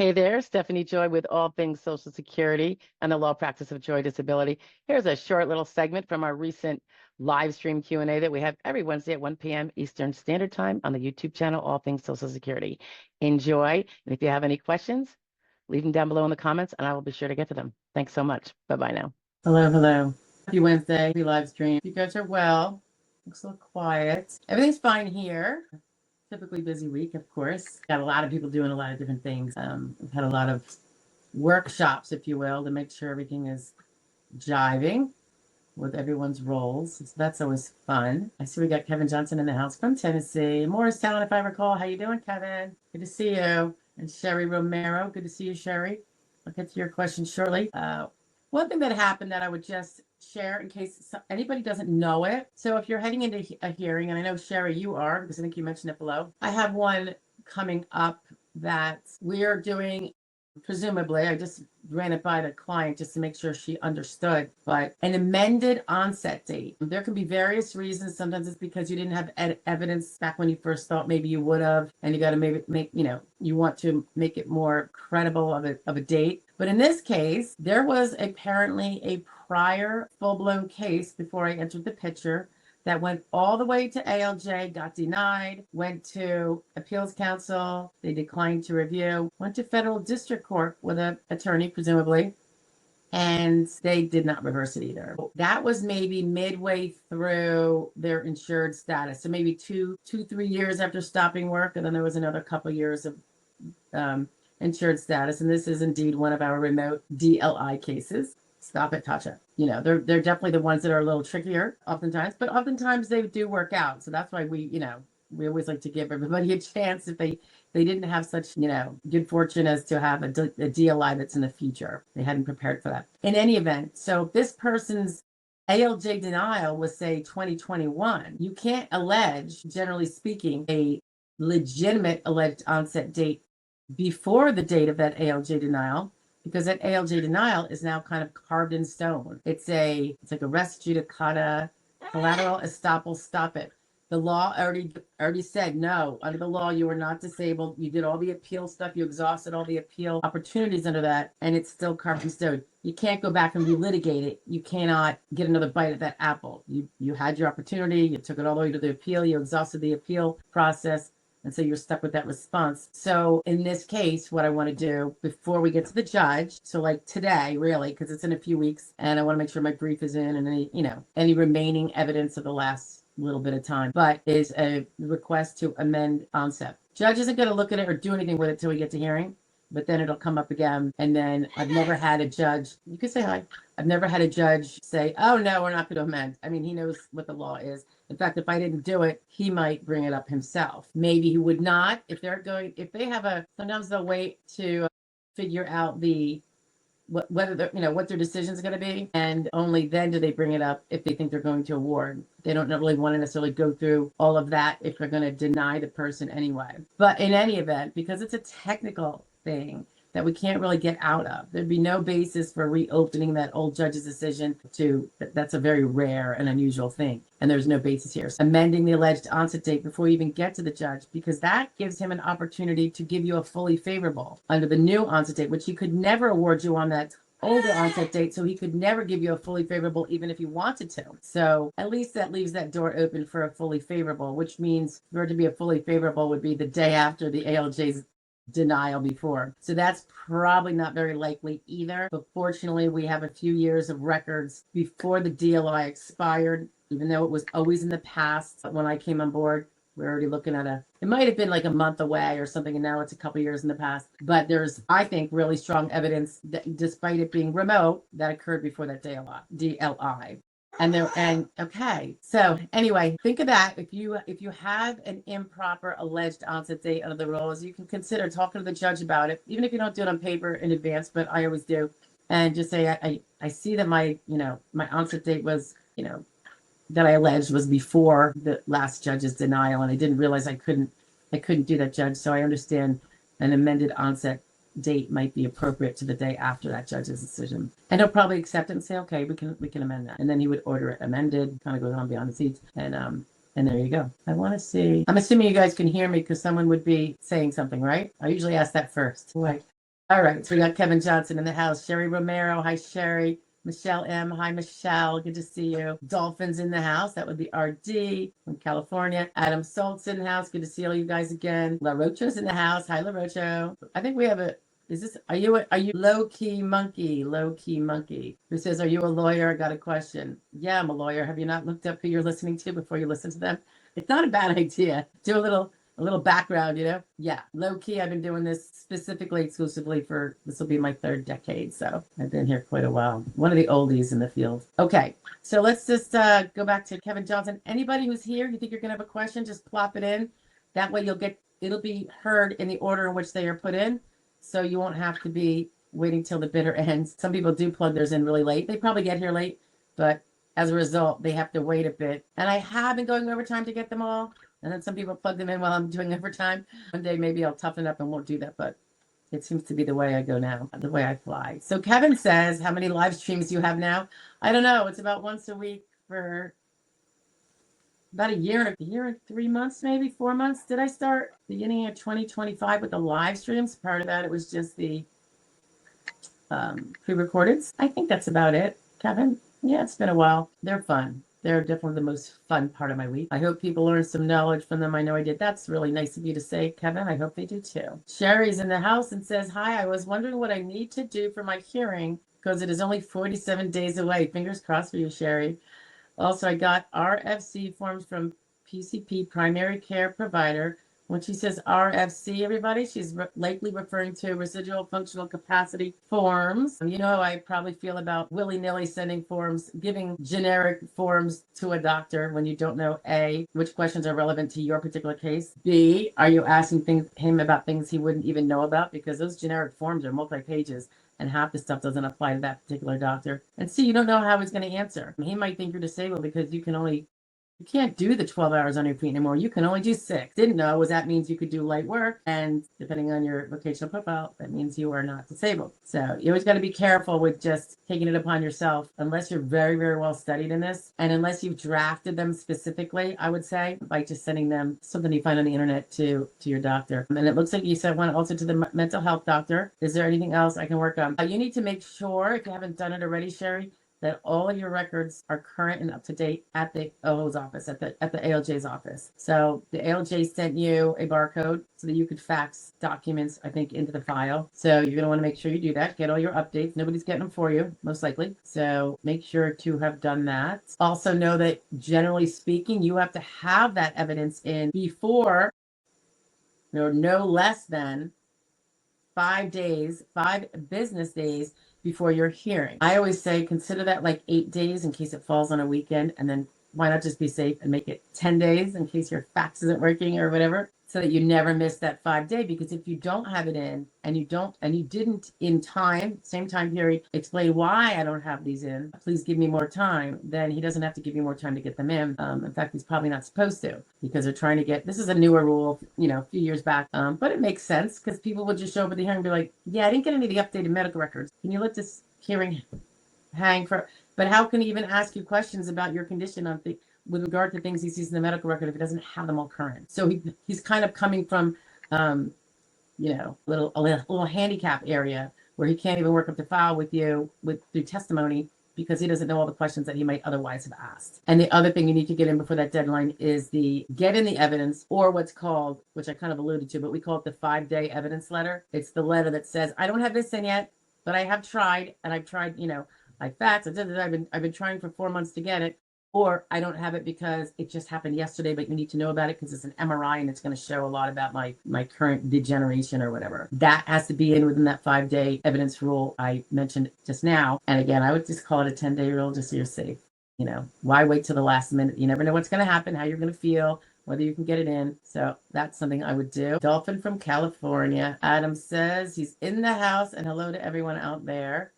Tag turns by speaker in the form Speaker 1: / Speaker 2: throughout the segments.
Speaker 1: Hey there, Stephanie Joy with all things Social Security and the law practice of Joy Disability. Here's a short little segment from our recent live stream Q&A that we have every Wednesday at 1 p.m. Eastern Standard Time on the YouTube channel, All Things Social Security. Enjoy, and if you have any questions, leave them down below in the comments, and I will be sure to get to them. Thanks so much. Bye-bye now. Hello. Happy Wednesday. Happy live stream. You guys are well. Looks a little quiet. Everything's fine here. Typically busy week, of course. Got a lot of people doing a lot of different things. We've had a lot of workshops, if you will, to make sure everything is jiving with everyone's roles. So that's always fun. I see we got Kevin Johnson in the house from Tennessee. Morristown, if I recall. How you doing, Kevin? Good to see you. And Sherry Romero. Good to see you, Sherry. I'll get to your question shortly. One thing that happened that I would just share in case anybody doesn't know it. So if you're heading into a hearing, and I know, Sherry, you are, because I think you mentioned it below. I have one coming up that we are doing, presumably, I just ran it by the client just to make sure she understood, but an amended onset date. There can be various reasons. Sometimes it's because you didn't have evidence back when you first thought maybe you would have, and you got to maybe you want to make it more credible of a date. But in this case, there was apparently a prior full-blown case before I entered the picture that went all the way to ALJ, got denied, went to appeals council, they declined to review, went to federal district court with an attorney, presumably, and they did not reverse it either. That was maybe midway through their insured status. So maybe 3 years after stopping work, and then there was another couple of years of insured status. And this is indeed one of our remote DLI cases. Stop it, Tasha. They're definitely the ones that are a little trickier oftentimes, but oftentimes they do work out. So that's why we always like to give everybody a chance if they didn't have such, good fortune as to have a DLI that's in the future. They hadn't prepared for that. In any event, so if this person's ALJ denial was, say, 2021, you can't allege, generally speaking, a legitimate alleged onset date before the date of that ALJ denial, because that ALJ denial is now kind of carved in stone. It's like a res judicata, collateral estoppel, stop it. The law already said, no, under the law, you are not disabled. You did all the appeal stuff. You exhausted all the appeal opportunities under that, and it's still carved in stone. You can't go back and relitigate it. You cannot get another bite at that apple. You had your opportunity. You took it all the way to the appeal. You exhausted the appeal process. And so you're stuck with that response. So in this case, what I want to do before we get to the judge, so like today, really, because it's in a few weeks, and I want to make sure my brief is in and any remaining evidence of the last little bit of time, but is a request to amend onset. Judge isn't going to look at it or do anything with it till we get to hearing, but then it'll come up again. And then I've never had a judge, you can say hi. I've never had a judge say, oh no, we're not going to amend. I mean, he knows what the law is. In fact, if I didn't do it, he might bring it up himself. Maybe he would not. If they have sometimes they'll wait to figure out what their decision is going to be. And only then do they bring it up if they think they're going to award. They don't really want to necessarily go through all of that if they're going to deny the person anyway. But in any event, because it's a technical thing that we can't really get out of, there'd be no basis for reopening that old judge's decision. That's a very rare and unusual thing, and there's no basis here. So amending the alleged onset date before you even get to the judge, because that gives him an opportunity to give you a fully favorable under the new onset date, which he could never award you on that older onset date, so he could never give you a fully favorable even if he wanted to. So at least that leaves that door open for a fully favorable, which means for it to be a fully favorable would be the day after the ALJ's denial before. So that's probably not very likely either. But fortunately, we have a few years of records before the DLI expired, even though it was always in the past. When I came on board, we're already looking at it might have been like a month away or something, and now it's a couple years in the past. But there's, I think, really strong evidence that despite it being remote, that occurred before that DLI. Okay. So anyway, think of that. If you have an improper alleged onset date under the rules, you can consider talking to the judge about it, even if you don't do it on paper in advance, but I always do. And just say, I see that my onset date was, that I alleged was before the last judge's denial. And I didn't realize I couldn't do that, judge. So I understand an amended onset date might be appropriate to the day after that judge's decision. And he'll probably accept it and say, okay, we can amend that. And then he would order it amended, kind of goes on beyond the seats. And there you go. I want to see, I'm assuming you guys can hear me because someone would be saying something, right? I usually ask that first. Right. All right, so we got Kevin Johnson in the house. Sherry Romero, hi Sherry. Michelle M, hi Michelle, good to see you. Dolphins in the house, that would be RD from California. Adam Salt's in the house, good to see all you guys again. La Rocha's in the house, hi La Rocha. I think we have a, is this, are you low-key monkey, who says, are you a lawyer? I got a question. Yeah, I'm a lawyer. Have you not looked up who you're listening to before you listen to them? It's not a bad idea. Do a little background, Yeah, low key, I've been doing this specifically, exclusively for, this will be my 3rd decade. So I've been here quite a while. One of the oldies in the field. Okay, so let's just go back to Kevin Johnson. Anybody who's here, you think you're gonna have a question, just plop it in. That way it'll be heard in the order in which they are put in. So you won't have to be waiting till the bitter ends. Some people do plug theirs in really late. They probably get here late, but as a result, they have to wait a bit. And I have been going overtime to get them all. And then some people plug them in while I'm doing overtime. One day maybe I'll toughen up and won't do that, but it seems to be the way I go now, the way I fly. So Kevin says, how many live streams do you have now? I don't know. It's about once a week for about a year and 3 months, maybe 4 months. Did I start beginning of 2025 with the live streams? Part of that, it was just the pre-recorded. I think that's about it, Kevin. Yeah, it's been a while. They're fun. They're definitely the most fun part of my week. I hope people learn some knowledge from them. I know I did. That's really nice of you to say, Kevin. I hope they do too. Sherry's in the house and says, hi, I was wondering what I need to do for my hearing because it is only 47 days away. Fingers crossed for you, Sherry. Also, I got RFC forms from PCP, primary care provider. When she says RFC, everybody, she's likely referring to residual functional capacity forms. You know how I probably feel about willy-nilly sending forms, giving generic forms to a doctor when you don't know A, which questions are relevant to your particular case. B, are you asking him about things he wouldn't even know about? Because those generic forms are multi-pages and half the stuff doesn't apply to that particular doctor. And C, you don't know how he's going to answer. He might think you're disabled because you can't do the 12 hours on your feet anymore. You can only do 6. Didn't know was that means you could do light work. And depending on your vocational profile, that means you are not disabled. So you always got to be careful with just taking it upon yourself unless you're very, very well studied in this. And unless you've drafted them specifically, I would say, by just sending them something you find on the internet to your doctor. And it looks like you said one also to the mental health doctor. Is there anything else I can work on? You need to make sure, if you haven't done it already, Sherry, that all of your records are current and up to date at the OHO's office, at the ALJ's office. So the ALJ sent you a barcode so that you could fax documents, I think, into the file. So you're going to want to make sure you do that. Get all your updates. Nobody's getting them for you, most likely. So make sure to have done that. Also know that generally speaking, you have to have that evidence in before, no less than 5 business days before your hearing. I always say consider that like 8 days in case it falls on a weekend, and then why not just be safe and make it 10 days in case your fax isn't working or whatever, so that you never miss that 5-day. Because if you don't have it in and you didn't in time, same time period, explain why I don't have these in, please give me more time, then he doesn't have to give you more time to get them in. In fact, he's probably not supposed to, because they're trying to get, this is a newer rule, a few years back, but it makes sense because people would just show up at the hearing and be like, yeah, I didn't get any of the updated medical records. Can you let this hearing hang for, but how can he even ask you questions about your condition with regard to things he sees in the medical record if he doesn't have them all current? So he's kind of coming from, a little handicap area where he can't even work up the file with you through testimony because he doesn't know all the questions that he might otherwise have asked. And the other thing you need to get in before that deadline is get in the evidence, or what's called, which I kind of alluded to, but we call it the 5-day evidence letter. It's the letter that says, I don't have this in yet, but I have tried, and I've tried, I faxed, I've been trying for 4 months to get it, or I don't have it because it just happened yesterday, but you need to know about it because it's an MRI and it's going to show a lot about my current degeneration or whatever. That has to be in within that 5-day evidence rule I mentioned just now. And again, I would just call it a 10-day rule just so you're safe. Why wait till the last minute? You never know what's going to happen, how you're going to feel, whether you can get it in. So that's something I would do. Dolphin from California. Adam says he's in the house, and hello to everyone out there.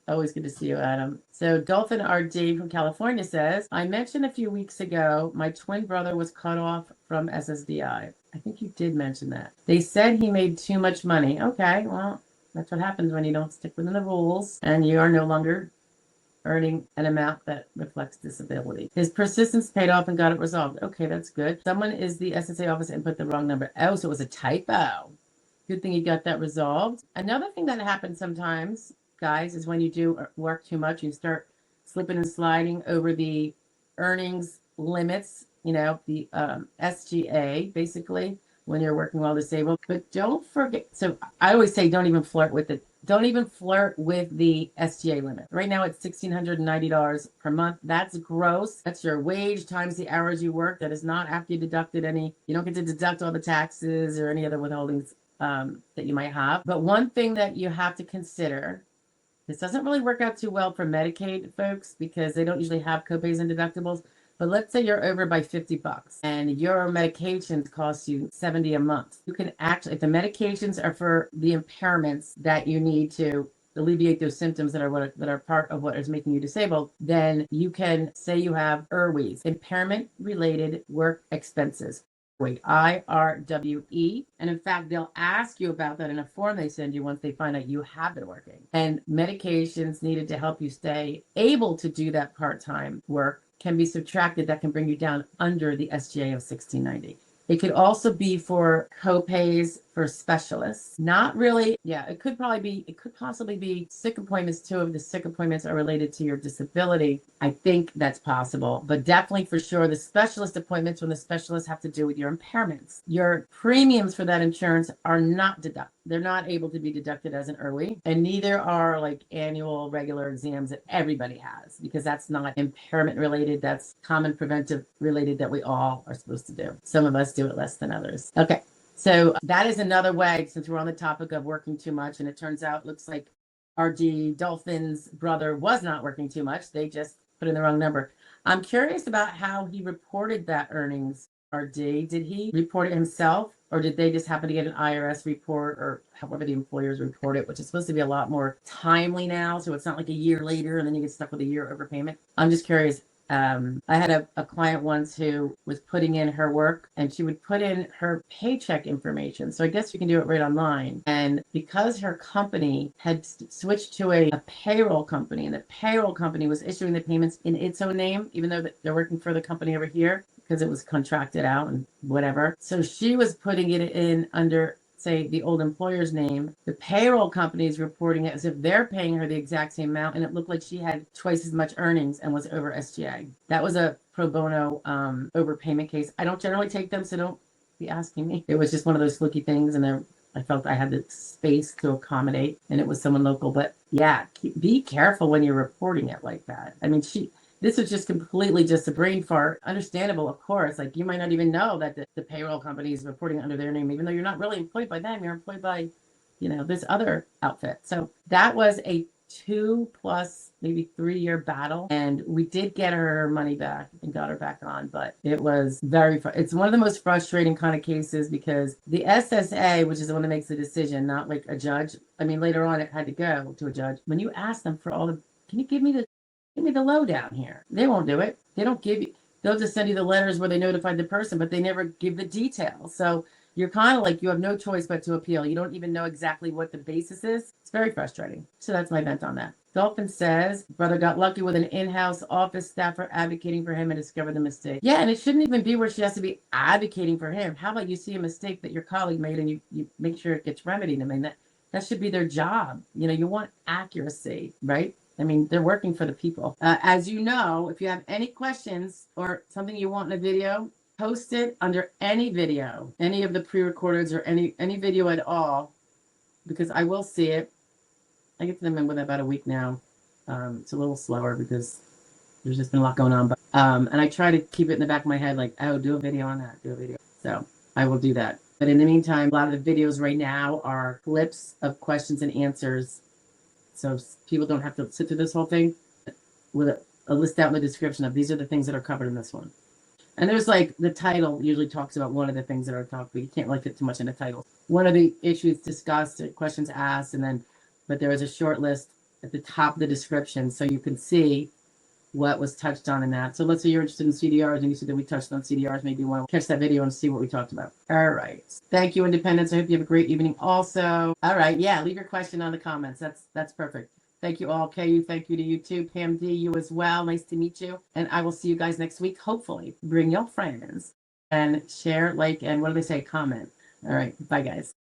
Speaker 1: Always good to see you, Adam. So Dolphin RD from California says, I mentioned a few weeks ago my twin brother was cut off from SSDI. I think you did mention that. They said he made too much money. Okay, well, that's what happens when you don't stick within the rules and you are no longer earning an amount that reflects disability. His persistence paid off and got it resolved. Okay, that's good. Someone is the SSA office input the wrong number. Oh, so it was a typo. Good thing you got that resolved. Another thing that happens sometimes, guys, is when you do work too much, you start slipping and sliding over the earnings limits, you know, the SGA, basically, when you're working while disabled. But don't forget, so I always say don't even flirt with it. Don't even flirt with the SGA limit. Right now it's $1,690 per month. That's gross. That's your wage times the hours you work. That is not after you deducted any, you don't get to deduct all the taxes or any other withholdings that you might have. But one thing that you have to consider, this doesn't really work out too well for Medicaid folks because they don't usually have copays and deductibles. But let's say you're over by $50 and your medications cost you $70 a month. You can actually, if the medications are for the impairments that you need to alleviate those symptoms that are part of what is making you disabled, then you can say you have IRWEs, impairment-related work expenses. IRWE. And in fact, they'll ask you about that in a form they send you once they find out you have been working. And medications needed to help you stay able to do that part-time work can be subtracted. That can bring you down under the SGA of 1690. It could also be for copays for specialists. Not really. Yeah, it could possibly be sick appointments too, if the sick appointments are related to your disability. I think that's possible, but definitely for sure the specialist appointments when the specialists have to do with your impairments. Your premiums for that insurance are not deducted. They're not able to be deducted as an IRWE, and neither are like annual regular exams that everybody has, because that's not impairment related. That's common preventive related that we all are supposed to do. Some of us do it less than others. Okay. So that is another way, since we're on the topic of working too much, and it turns out, looks like RD Dolphin's brother was not working too much. They just put in the wrong number. I'm curious about how he reported that earnings, RD. Did he report it himself, or did they just happen to get an IRS report, or however the employers report it, which is supposed to be a lot more timely now, so it's not like a year later and then you get stuck with a year overpayment. I'm just curious. I had a client once who was putting in her work, and she would put in her paycheck information. So I guess you can do it right online. And because her company had switched to a payroll company, and the payroll company was issuing the payments in its own name, even though they're working for the company over here, because it was contracted out and whatever. So she was putting it in under, say, the old employer's name. The payroll company is reporting it as if they're paying her the exact same amount, and it looked like she had twice as much earnings and was over SGA. That was a pro bono overpayment case. I don't generally take them, so don't be asking me. It was just one of those fluky things, and I felt I had the space to accommodate, and it was someone local. But yeah, be careful when you're reporting it like that. I mean, this was just completely just a brain fart. Understandable, of course. Like, you might not even know that the payroll company is reporting under their name, even though you're not really employed by them. You're employed by, this other outfit. So that was a 2+ maybe 3 year battle. And we did get her money back and got her back on. But it was it's one of the most frustrating kind of cases, because the SSA, which is the one that makes the decision, not like a judge. I mean, later on it had to go to a judge. When you ask them for can you give me the lowdown here? They won't do it. They don't give you, they'll just send you the letters where they notified the person, but they never give the details. So you're kind of like, you have no choice but to appeal. You don't even know exactly what the basis is. It's very frustrating. So that's my vent on that. Dolphin says, brother got lucky with an in-house office staffer advocating for him and discovered the mistake. Yeah, and it shouldn't even be where she has to be advocating for him. How about you see a mistake that your colleague made and you make sure it gets remedied? I mean, that should be their job. You want accuracy, right? I mean, they're working for the people. As you know, if you have any questions or something you want in a video, post it under any video, any of the pre-recordeds, or any video at all, because I will see it. I get to them in within about a week now. It's a little slower because there's just been a lot going on. But and I try to keep it in the back of my head, like, oh, do a video on that, do a video. So I will do that. But in the meantime, a lot of the videos right now are clips of questions and answers. So people don't have to sit through this whole thing, with a list out in the description of these are the things that are covered in this one. And there's like, the title usually talks about one of the things that are talked, but you can't really fit too much in the title. One of the issues discussed, questions asked, but there is a short list at the top of the description so you can see what was touched on in that. So let's say you're interested in CDRs and you see that we touched on CDRs, maybe you want to catch that video and see what we talked about. All right. Thank you, Independence. I hope you have a great evening also. All right. Yeah, leave your question on the comments. That's perfect. Thank you all. KU, thank you to you too. Pam D, you as well. Nice to meet you. And I will see you guys next week. Hopefully, bring your friends and share, like, and what do they say? Comment. All right. Bye, guys.